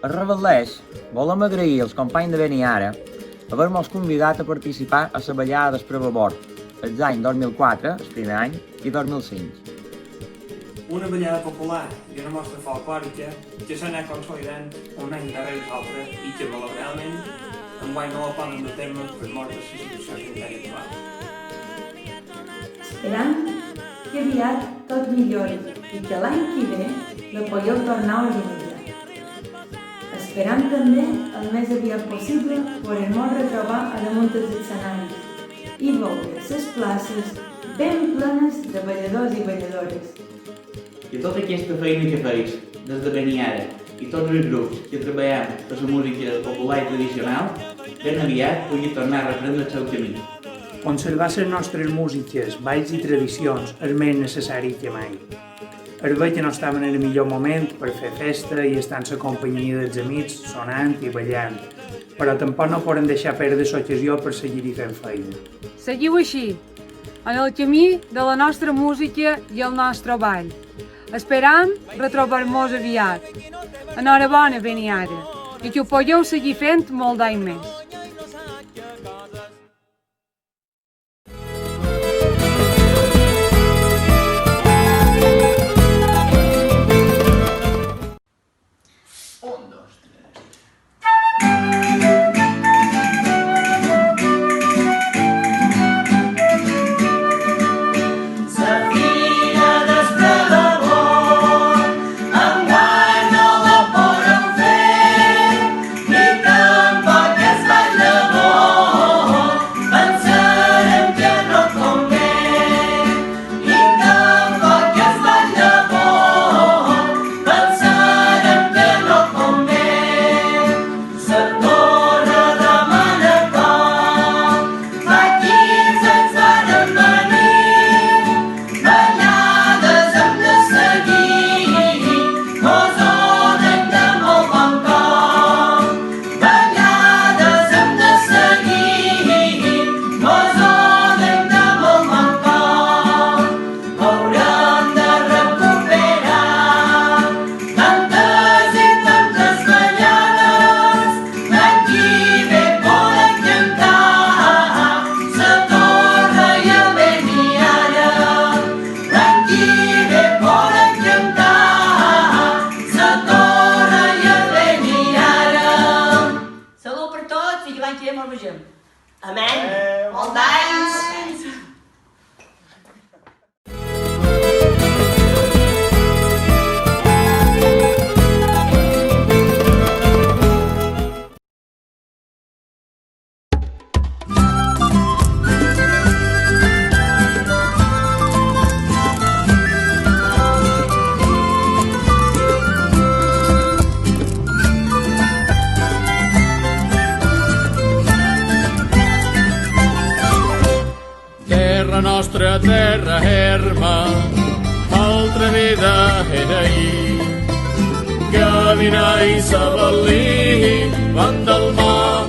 Es rebel·leix, volem agrair als companys de Beniara haver-nos convidat a participar a la ballada d'Espravabord els anys 2004, el primer any, i 2005. Una ballada popular i una mostra folclòrica que s'ha anat consolidant un any darrere l'altre i que, malauradament, enguany no la poden dur a terme per mort de la situació sanitària actual. Esperant que aviat tot millori i que l'any que ve la podeu tornar a organitzar. Esperant també el més aviat possible poder-nos retrobar a damunt dels escenaris i veure les places ben plenes de balladors i balladores. I tota aquesta feina que feis des de Beniara i tots els grups que treballem per la música popular i tradicional ben aviat pugui tornar a reprendre el seu camí. Conservar les nostres músiques, balls i tradicions és més necessari que mai. És bé que no estàvem en el millor moment per fer festa i estar en la companyia dels amics, sonant i ballant, però tampoc no podem deixar perdre l'ocasió per seguir-hi fent feina. Seguiu així, en el camí de la nostra música i el nostre ball. Esperam retrobar-nos aviat. Enhorabona, Beniara, i que ho podeu seguir fent molt d'any més. Amén. Molts d'anys. Nostra terra herma, altra vida era ahir. Caminar i saber-li, van del mar